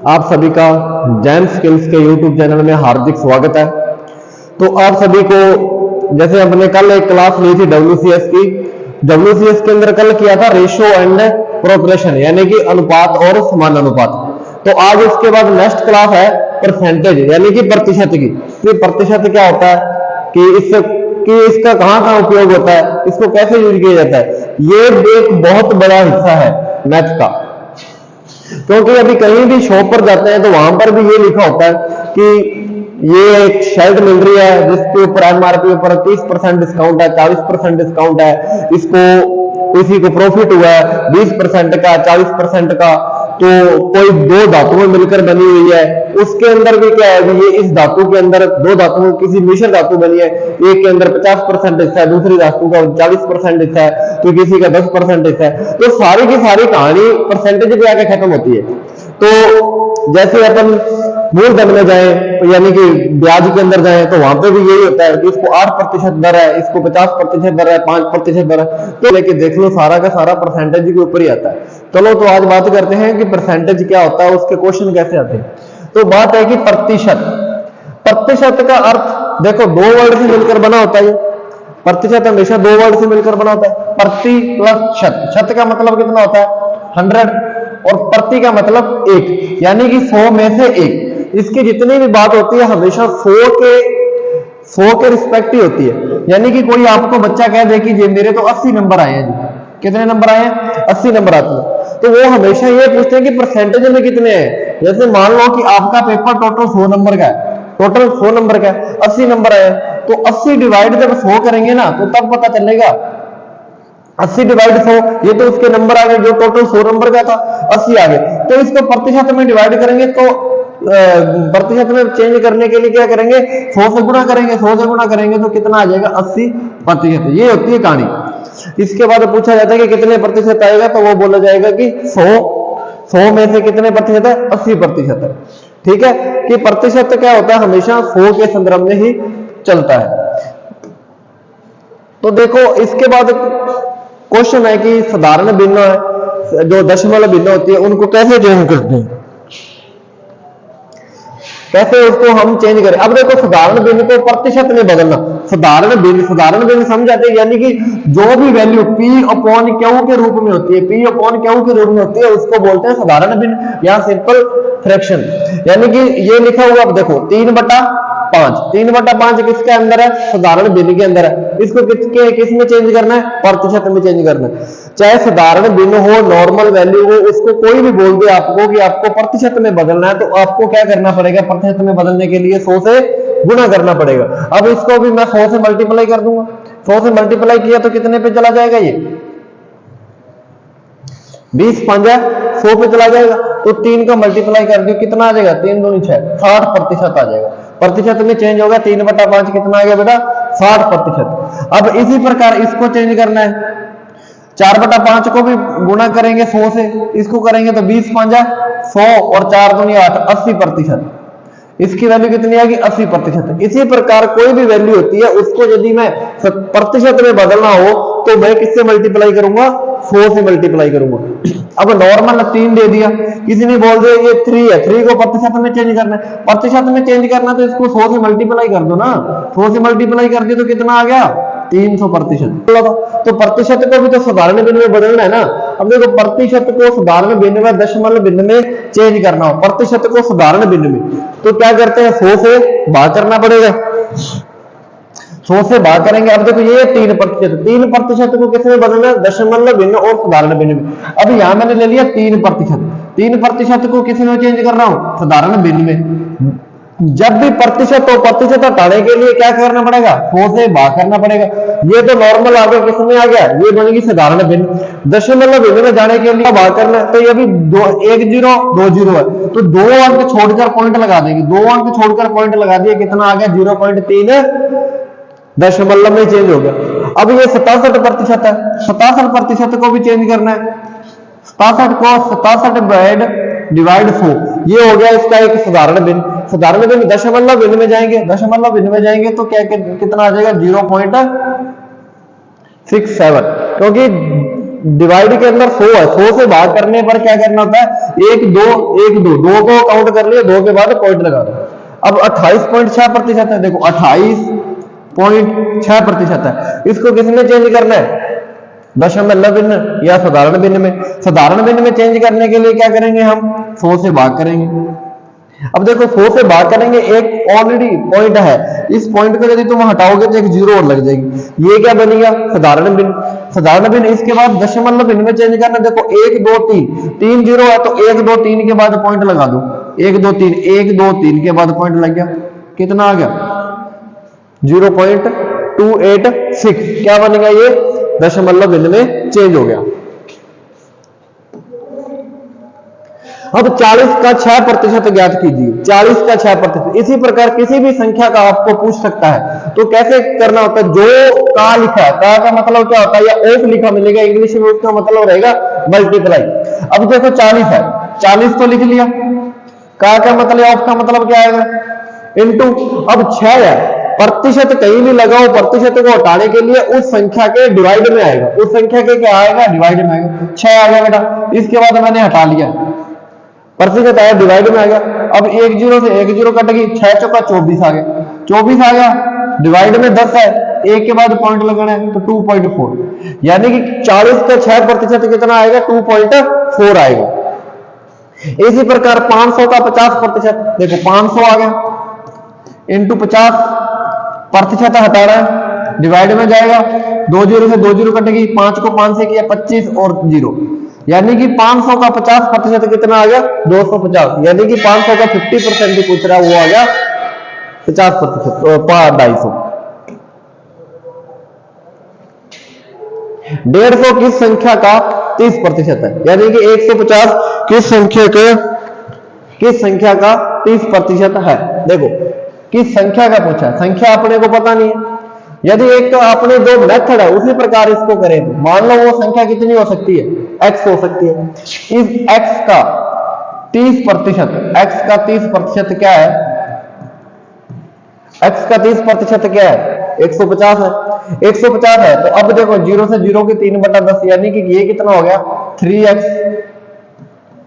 आप सभी का जैम स्किल्स के यूट्यूब चैनल में हार्दिक स्वागत है। तो आप सभी को जैसे हमने कल एक क्लास ली थी WCS की, WCS के अंदर कल किया था रेशियो एंड प्रोपोर्शन यानी कि अनुपात और समानुपात। तो आज इसके बाद नेक्स्ट क्लास है परसेंटेज यानी कि प्रतिशत की। तो प्रतिशत क्या होता है कि इसका कहाँ उपयोग होता है, इसको कैसे यूज किया जाता है, ये एक बहुत बड़ा हिस्सा है मैथ का। क्योंकि अभी कहीं भी शॉप पर जाते हैं तो वहां पर भी ये लिखा होता है कि ये एक शर्ट मिल रही है जिसके ऊपर MRP ऊपर 30% डिस्काउंट है, 40% डिस्काउंट है, इसको किसी को प्रॉफिट हुआ है 20% का, 40% का। तो कोई दो धातुएं मिलकर बनी हुई है, उसके अंदर भी क्या है, ये इस धातु के अंदर दो धातु किसी मिश्र धातु बनी है, एक के अंदर 50% हिस्सा है, दूसरी धातु का 40% हिस्सा है, तो किसी का 10% हिस्सा है। तो सारी की सारी कहानी परसेंटेज पे आके खत्म होती है। तो जैसे अपन मूलधन में जाए यानी कि ब्याज के अंदर जाए तो वहां पे भी यही होता है कि इसको 8% दर है, इसको 50% दर है, 5% दर है। तो लेके देख लो सारा का सारा परसेंटेज के ऊपर ही आता है। चलो तो आज बात करते हैं कि परसेंटेज क्या होता है, उसके क्वेश्चन कैसे आते हैं। तो बात है कि प्रतिशत, प्रतिशत का अर्थ देखो दो वर्ड से मिलकर बना होता है। प्रतिशत हमेशा दो वर्ड से मिलकर बना होता है, प्रति प्लस शत। शत का मतलब कितना होता है 100 और प्रति का मतलब 1 यानी कि 100 में से 1। इसकी जितनी भी बात होती है हमेशा 100 के रिस्पेक्ट ही होती है। यानी कि कोई आपको बच्चा कह दे कि जी मेरे तो 80 नंबर आए हैं, जी कितने नंबर आए हैं 80 नंबर आते हैं, तो वो हमेशा ये पूछते हैं कि परसेंटेज में कितने हैं। जैसे मान लो कि आपका पेपर टोटल 100 नंबर का है, टोटल 100 नंबर का है, 80 नंबर आए, तो 80 डिवाइड जब 100 करेंगे ना तो तब पता चलेगा 80 डिवाइड 100, ये तो उसके नंबर आ गए जो टोटल 100 नंबर का था 80 आ गए। तो इसको प्रतिशत में डिवाइड करेंगे तो प्रतिशत में चेंज करने के लिए क्या करेंगे 100 से गुणा करेंगे, 100 से गुणा करेंगे तो कितना आ जाएगा 80%। ये होती है कहानी। इसके बाद पूछा जाता है कि कितने प्रतिशत आएगा, तो वो बोला जाएगा कि 100 में से कितने प्रतिशत है 80% है। ठीक है कि प्रतिशत क्या होता है हमेशा 100 के संदर्भ में ही चलता है। तो देखो इसके बाद क्वेश्चन है कि साधारण भिन्न है जो दशमलव भिन्न होती है उनको कैसे चेंज करते हैं, कैसे उसको हम चेंज करें। अब देखो साधारण भिन्न को प्रतिशत में बदलना, साधारण भिन्न समझाते हैं यानी कि जो भी वैल्यू P/Q के रूप में होती है, P/Q के रूप में होती है उसको बोलते हैं साधारण भिन्न या सिंपल फ्रैक्शन। यानी कि ये लिखा हुआ अब देखो 3/5 किसके अंदर है साधारण भिन्न के अंदर है, इसको किस में चेंज करना है प्रतिशत में चेंज करना है। चाहे साधारण भिन्न हो नॉर्मल वैल्यू हो, उसको कोई भी बोल दे आपको कि आपको प्रतिशत में बदलना है, तो आपको क्या करना पड़ेगा प्रतिशत में बदलने के लिए 100 से गुणा करना पड़ेगा। अब इसको भी मैं 100 से मल्टीप्लाई कर दूंगा, 100 से मल्टीप्लाई किया तो कितने पे चला जाएगा, ये 20×5 100 पे चला जाएगा। तो 3 का मल्टीप्लाई कर दो कितना आ जाएगा 3 दूनी 6, 60% आ जाएगा। प्रतिशत में चेंज होगा 3/5 कितना आ गया बेटा 60%। अब इसी प्रकार इसको चेंज करना है, 4/5 को भी गुणा करेंगे 100 से, इसको करेंगे तो 20×5 100 और 4 दूनी 8 80%। इसकी वैल्यू कितनी आएगी 80%। इसी प्रकार कोई भी वैल्यू होती है उसको यदि मैं प्रतिशत में बदलना हो तो मैं किससे मल्टीप्लाई करूंगा 100 से मल्टीप्लाई करूंगा। अब नॉर्मल 3 दे दिया, किसी ने बोल दिया ये 3 है, 3 को प्रतिशत में चेंज करना है, प्रतिशत में चेंज करना तो इसको 100 से मल्टीप्लाई कर दो ना, 100 से मल्टीप्लाई कर दिया तो कितना आ गया 300%। तो प्रतिशत को भी तो साधारण भिन्न में बदलना है ना। अब देखो प्रतिशत को साधारण भिन्न में दशमलव भिन्न में चेंज करना हो, प्रतिशत को साधारण भिन्न में, तो क्या करते हैं 100 से भाग करना पड़ेगा, 100 से भाग करेंगे। अब देखो ये 3% को किस में बदलना है दशमलव भिन्न और साधारण भिन्न में। अब यहां मैंने ले लिया 3% को किस में चेंज कर रहा हूं साधारण भिन्न में। जब भी प्रतिशत हो प्रतिशत हटाने के लिए क्या करना पड़ेगा 100 से भाग करना पड़ेगा। ये तो नॉर्मल आ गया, किसमें आ गया ये बनेगी साधारण भिन्न। दशमलव भिन्न में जाने के लिए भाग करना है, तो ये भी 1 0 2 0 है, तो 2 अंक छोड़कर पॉइंट लगा देंगे, 2 अंक छोड़कर पॉइंट लगा दिए, कितना आ गया 0.3 दशमलव में चेंज हो गया। अब ये 67% है, 67% को भी चेंज करना है, 67 को 67 डिवाइड 100, ये हो गया इसका एक साधारण भिन्न। साधारण भिन्न दशमलव भिन्न में जाएंगे, दशमलव भिन्न में जाएंगे तो क्या कितना आ जाएगा 0.67, क्योंकि डिवाइड के अंदर 100 है, 100 से भाग करने पर क्या करना होता है, 1 2 1 2 2 को काउंट कर लिया, 2 के बाद पॉइंट लगा दो। अब 28.6% है, देखो 28.6% है। इसको किसमें चेंज करना है, दशमलव भिन्न या साधारण भिन्न में। साधारण भिन्न में चेंज करने के लिए क्या करेंगे, हम 100 से भाग करेंगे। अब देखो 100 से भाग करेंगे, एक ऑलरेडी पॉइंट है, इस पॉइंट को यदि तुम हटाओगे तो एक जीरो और लग जाएगी, ये क्या बनेगा, साधारण भिन्न। साधारण भिन्न इसके बाद दशमलव भिन्न में चेंज करना, देखो 1 2 3 3 जीरो है, तो 1 2 3 के बाद पॉइंट लगा दो, 1 2 3 1 2 3 के बाद पॉइंट लग गया, कितना आ गया 0.286, क्या बनेगा, ये दशमलव भिन्न में चेंज हो गया। अब 40 का 6% ज्ञात कीजिए, 40 का 6%। इसी प्रकार किसी भी संख्या का आपको पूछ सकता है, तो कैसे करना होता है, जो का लिखा है, का मतलब क्या होता है, या ऑफ लिखा मिलेगा इंग्लिश में, उसका मतलब रहेगा मल्टीप्लाई। अब देखो 40 है, 40 तो लिख लिया, का मतलब, ऑफ का मतलब क्या आएगा, इनटू। अब 6 है, प्रतिशत कहीं भी लगाओ, प्रतिशत को हटाने के लिए उस संख्या के डिवाइड में आएगा, उस संख्या के क्या आएगा, डिवाइड में आएगा। 6 आ गया बेटा, इसके बाद मैंने हटा लिया, प्रतिशत आया, डिवाइड में आ गया। अब 1 जीरो से 1 जीरो कट गई, 6 चौका 24 आ गया, 24 आ गया, डिवाइड में 10 है, 1 के बाद पॉइंट लगाना है, तो 2.4, यानी कि 40 का 6% कितना आएगा, 2.4 आएगा। इसी प्रकार 500 का 50%, देखो 500 आ गया, इंटू 50, प्रतिशत हटा रहा है, डिवाइड में जाएगा, 2 जीरो से 2 जीरो कटेगी, 5 को 5 से किया 25 और 0, यानी कि 500 का 50% कितना आ गया, 250, यानी कि 500 का 50% जो पूछ रहा है वो आ गया 50%, 250। 150 किस संख्या का 30% है, यानी कि 150 किस संख्या का 30% है। देखो किस संख्या का पूछा है, संख्या अपने को पता नहीं है, यदि एक तो आपने जो मेथड है उसी प्रकार इसको करें, तो मान लो वो संख्या कितनी हो सकती है, x हो सकती है। इस x का 30% क्या है, x का 30% क्या है, 150 है, 150 है। तो अब देखो 0 से 0 की 3/10, यानी कि ये कितना हो गया, 3x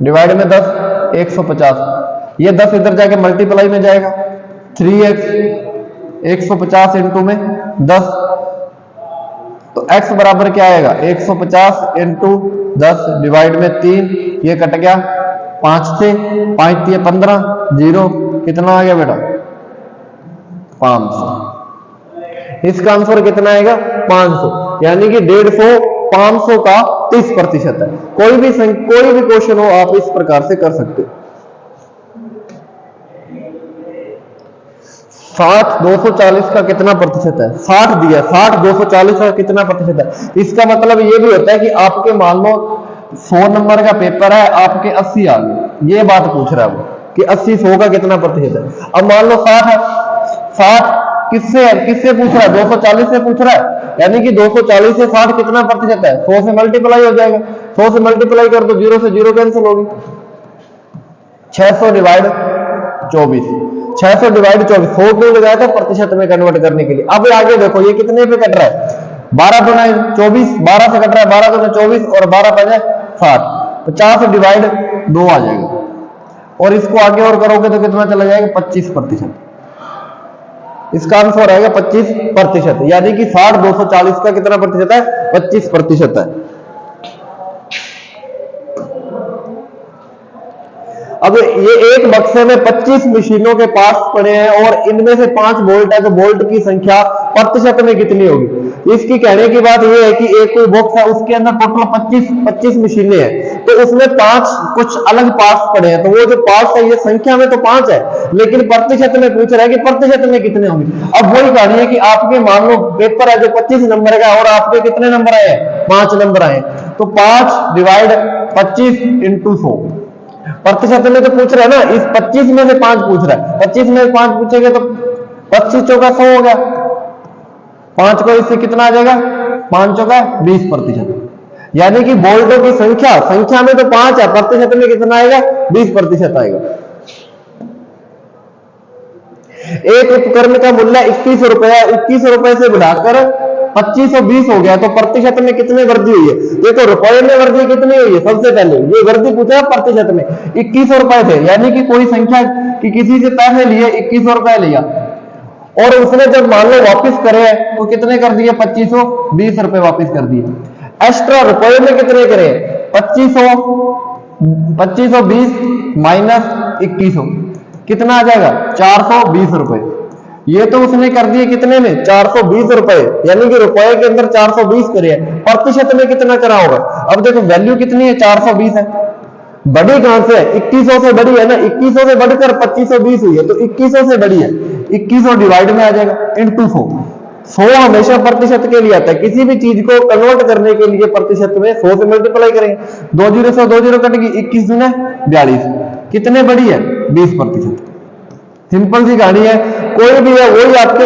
डिवाइड में 10, 150, ये 10 इधर जाके मल्टीप्लाई में जाएगा, 3x 150 इंटू में 10, तो x बराबर क्या आएगा, 150 इंटू 10 डिवाइड में 3, ये कट गया 5 से, 5 ये 15, 0, कितना आ गया बेटा, 500। इसका आंसर कितना आएगा, 500, यानी कि 150 500 का 30% है। कोई भी क्वेश्चन हो आप इस प्रकार से कर सकते हो। 60 240 का कितना प्रतिशत है, 60 दिया, 60 240 का कितना प्रतिशत है। इसका मतलब ये भी होता है कि आपके मान लो 100 नंबर का पेपर है, आपके 80 आ गए, ये बात पूछ रहा है वो कि 80 100 का कितना प्रतिशत है। अब मान लो 60 है, 60 किससे पूछ रहा है, 240 से पूछ रहा है, यानी कि 240 से 60 कितना प्रतिशत है, 100 से मल्टीप्लाई हो जाएगा, 100 से मल्टीप्लाई कर दो, 0 से 0 कैंसिल होगी, 600 डिवाइड 24, 600 डिवाइड 24, 100 क्यों लगाया था, प्रतिशत में कन्वर्ट करने के लिए। अब आगे देखो ये कितने पे कट रहा है, 12 दूना 24, 12 से कट रहा है, 12 दूना 24 और 12 5 60, 50 डिवाइड 2 आ जाएगा, और इसको आगे और करोगे तो कितना चला जाएगा, 25%। इसका आंसर आएगा 25%, यानी कि 60 240 का कितना प्रतिशत है, 25% है। अब ये एक बक्से में 25 मशीनों के पार्ट्स पड़े हैं और इनमें से 5 बोल्ट है, तो बोल्ट की संख्या प्रतिशत में कितनी होगी। इसकी कहने की बात यह है कि एक कोई बॉक्स है, उसके अंदर टोटल 25 मशीनें हैं, तो उसमें 5 कुछ अलग पार्ट्स पड़े हैं, तो वो जो पार्ट्स है ये संख्या में तो 5 है, लेकिन प्रतिशत में पूछ रहा है कि प्रतिशत में कितने होंगे। अब वही कहानी है कि आपके मान लो पेपर है जो 25 नंबर का और आपके कितने नंबर आए, 5 नंबर आए, तो 5 डिवाइड 25 इंटू 100, प्रतिशत में तो पूछ रहा है ना, इस 25 में से 5 पूछ रहा है, 25 में से 5 पूछेगा तो 25 चौका 100 हो गया, 5 को इससे कितना आ जाएगा, 5 चौका 20%, यानी कि बोल्टों की संख्या में तो 5 है, प्रतिशत में कितना आएगा, 20% आएगा। एक उपकरण का मूल्य 21 रुपए है, 21 रुपए से बढ़ाकर 2520 हो गया, तो प्रतिशत में कितनी वृद्धि हुई है? देखो रुपए में वृद्धि कितनी हुई है, सबसे पहले ये वृद्धि पूछा प्रतिशत में। 2100 रुपए थे, यानी कि कोई संख्या कि किसी से पैसे लिए 2100 रुपए लिया, और उसने जब मान लो वापिस करे तो कितने कर दिए? 2520 रुपए वापिस कर दिए। एक्स्ट्रा रुपए में कितने करे? 2520 माइनस 2100 कितना आ जाएगा? 420 रुपए। ये तो उसने कर दिए कितने में? 420 रुपए, यानी कि रुपए के अंदर 420 करे, प्रतिशत में कितना करा होगा? अब देखो वैल्यू कितनी है? 420 है। बड़ी कहां से है? 2100 से बड़ी है ना, 2100 से बढ़कर 2520 हुई है, तो 2100 से बड़ी है, 2100 डिवाइड में आ जाएगा इंटू 100। 100 हमेशा प्रतिशत के लिए आता है, किसी भी चीज को कन्वर्ट करने के लिए प्रतिशत में 100 से मल्टीप्लाई करेंगे। 2 जीरो से 2 जीरो कटेगी, 21 दूना 42, कितने बड़ी है? 20%। सिंपल सी कहानी है, कोई भी है वही आपके,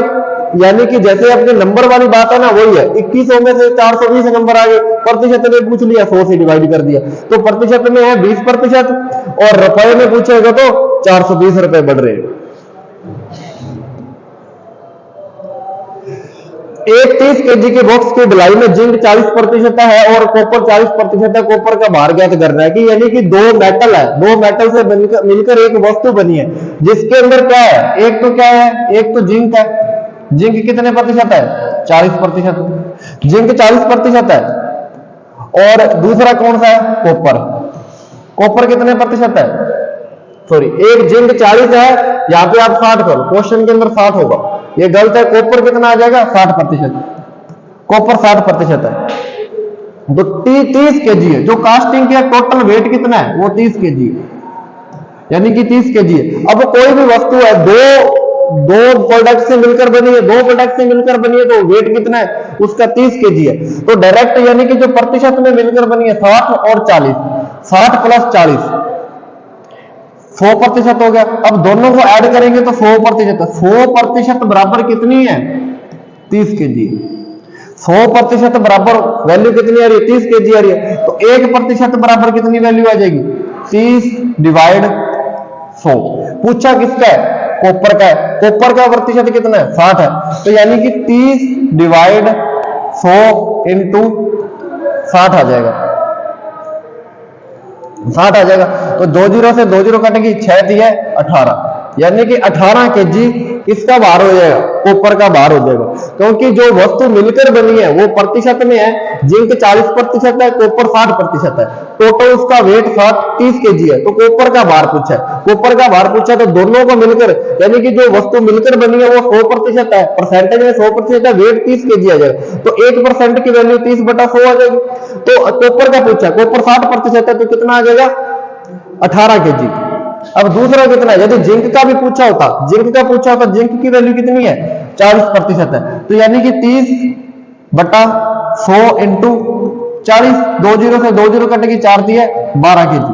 यानी कि जैसे अपने नंबर वाली बात है ना, वही है। 2100 में से 420 नंबर आ गए, प्रतिशत में पूछ लिया, 100 से डिवाइड कर दिया, तो प्रतिशत में है 20%, और रुपए में पूछेगा तो 420 रुपए बढ़ रहे हैं। एक 30 केजी के बॉक्स की ढलाई में जिंक 40% है और कॉपर 40% है। कॉपर का भार ज्ञात करना है, कि यानी कि दो मेटल है, दो मेटल से मिलकर एक वस्तु बनी है, जिसके अंदर क्या है? एक तो क्या है? एक तो जिंक है। जिंक कितने प्रतिशत है? 40%। जिंक 40% है, और दूसरा कौन सा है? कॉपर। कॉपर कितने प्रतिशत है? सॉरी, एक जिंक 40 है, यहां पे आप 60 करो, क्वेश्चन के अंदर 60 होगा, ये गलत है। कॉपर कितना आ जाएगा? 60%। कॉपर 60% है, तो 30 केजी है। जो कास्टिंग का टोटल वेट कितना है? वो 30 केजी है, यानी कि 30 केजी है। अब कोई भी वस्तु है, दो प्रोडक्ट से मिलकर बनी है, दो प्रोडक्ट से मिलकर बनी है, तो वेट कितना है? उसका 30 केजी है। तो डायरेक्ट यानी कि जो प्रतिशत में मिलकर बनी है 60 और 40, 60 प्लस 40 100% हो गया। अब दोनों को ऐड करेंगे तो 100%। 100% बराबर कितनी है? 30 केजी। 100% बराबर वैल्यू कितनी आ रही है? 30 केजी आ रही है, तो 1% बराबर कितनी वैल्यू आ जाएगी? 30 डिवाइड 100। पूछा किसका है? कॉपर का है। कॉपर का प्रतिशत कितना है? 60 है, तो यानी कि 30 डिवाइड 100 इंटू 60 आ जाएगा, 60 आ जाएगा। तो 2 जीरो से 2 जीरो कटेगी, 6 दिया 18, यानी कि 18 केजी किसका भार हो जाएगा? कॉपर का भार हो जाएगा, क्योंकि जो वस्तु मिलकर बनी है वो प्रतिशत में है। जिंक 40% है, कॉपर 60% है, टोटल उसका वेट 30 केजी है। तो कॉपर का भार पूछा है, कॉपर का भार पूछा, तो दोनों को मिलकर, यानी कि जो वस्तु मिलकर बनी है वो 100% है, परसेंटेज में 100% है, वेट 30 केजी आ जाएगा, तो 1% की वैल्यू 30/100 आ जाएगी। तो कॉपर का पूछा, कॉपर 60% है, तो कितना आ जाएगा? 18 केजी। अब दूसरा कितना है? यदि जिंक का भी पूछा होता, जिंक का पूछा होता, जिंक की वैल्यू कितनी है? 40% है, तो यानी कि 30/100 इंटू 40, 2 जीरो से 2 जीरो कटेगी, 4 दिए 12 केजी,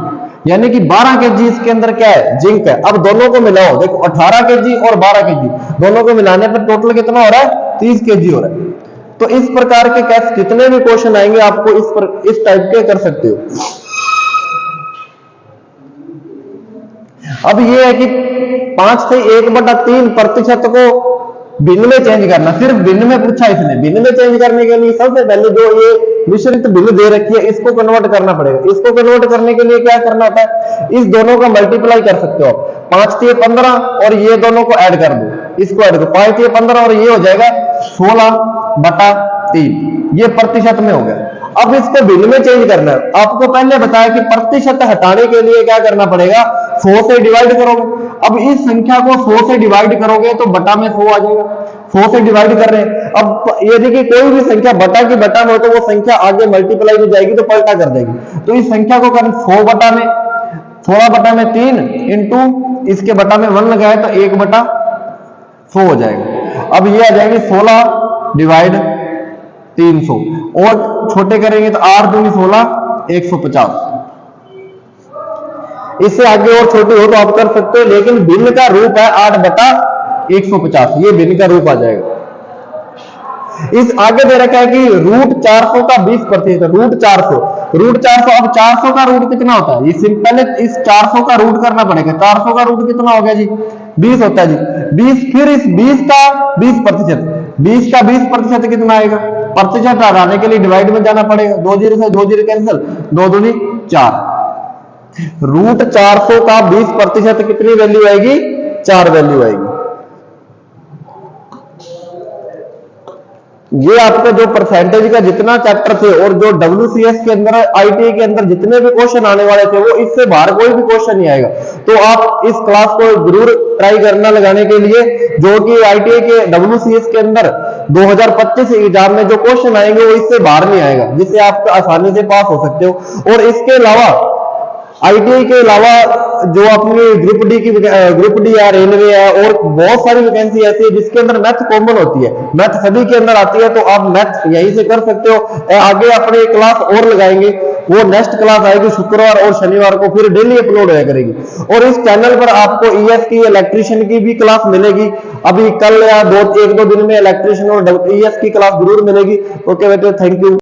यानी कि 12 केजी इसके अंदर क्या है? जिंक है। अब दोनों को मिलाओ, देखो 18 केजी और 12 केजी, दोनों को मिलाने पर टोटल कितना हो रहा है? 30 केजी हो रहा है। तो इस प्रकार के कैसे कितने भी क्वेश्चन आएंगे आपको इस टाइप के कर सकते हो। अब ये है कि 5 से 1/3% को भिन्न में चेंज करना, सिर्फ भिन्न में पूछा इसने। भिन्न में चेंज करने के लिए सबसे पहले जो ये मिश्रित भिन्न दे रखी है, इसको कन्वर्ट करना पड़ेगा। इसको कन्वर्ट करने के लिए क्या करना होता है? इस दोनों को मल्टीप्लाई कर सकते हो। 5 से 15 और ये दोनों को ऐड कर दो, इसको ऐड करो, 5 से 15 और ये हो जाएगा 16/3, ये प्रतिशत में हो गया। अब इसको भिन्न में चेंज करना है। आपको पहले बताया कि प्रतिशत हटाने के लिए क्या करना पड़ेगा? 100 से डिवाइड करोगे। अब इस संख्या को 100 से डिवाइड करोगे तो बटा में 100 आ जाएगा। 100 से डिवाइड कर रहे हैं। अब ये देखिए, कोई भी संख्या बटा की बटा में हो तो वो संख्या आगे मल्टीप्लाई हो जाएगी, तो पलटा कर देगी। तो इस संख्या को करना 100 बटा में 3 इंटू इसके बटा में 1 लगाए तो 1/100 हो जाएगा। अब ये आ जाएगी 16 डिवाइड 300, और छोटे करेंगे तो 8 दूनी 16, 150। इससे आगे और छोटे हो तो आप कर सकते हो, लेकिन भिन्न का रूप है 8/150, ये भिन्न का रूप आ जाएगा। इस आगे दे रखा है कि √400 का 20%, √400। अब 400 का रूट कितना होता है? ये पहले इस 400 का रूट करना पड़ेगा। 400 का रूट कितना हो गया जी? 20 होता है जी। 20, फिर इस 20 का 20%, 20 का 20% कितना आएगा? प्रतिशत हटाने के लिए डिवाइड में जाना पड़ेगा, 2 जीरो से 2 जीरो कैंसिल, 2 दूनी 4, रूट 400 का 20% कितनी वैल्यू आएगी, 4 वैल्यू आएगी। ये आपका जो परसेंटेज का जितना चैप्टर थे और जो WCS के अंदर ITA के अंदर जितने भी क्वेश्चन आने वाले थे वो इससे बाहर कोई भी क्वेश्चन नहीं आएगा। तो आप इस क्लास को जरूर ट्राई करना लगाने के लिए, जो कि ITA के WCS के अंदर 2025 एग्जाम में जो क्वेश्चन आएंगे वो इससे बाहर नहीं आएगा, जिससे आप आसानी से पास हो सकते हो। और इसके अलावा ITA के अलावा जो अपनी ग्रुप डी है, रेलवे है और बहुत सारी वैकेंसी ऐसी है जिसके अंदर मैथ कॉमन होती है, मैथ सभी के अंदर आती है, तो आप मैथ यहीं से कर सकते हो। आगे अपने क्लास और लगाएंगे, वो नेक्स्ट क्लास आएगी शुक्रवार और शनिवार को, फिर डेली अपलोड होया करेगी। और इस चैनल पर आपको ES की, इलेक्ट्रीशियन की भी क्लास मिलेगी। अभी कल या 1-2 दिन में इलेक्ट्रीशियन और ES की क्लास जरूर मिलेगी। ओके बेटे, थैंक यू।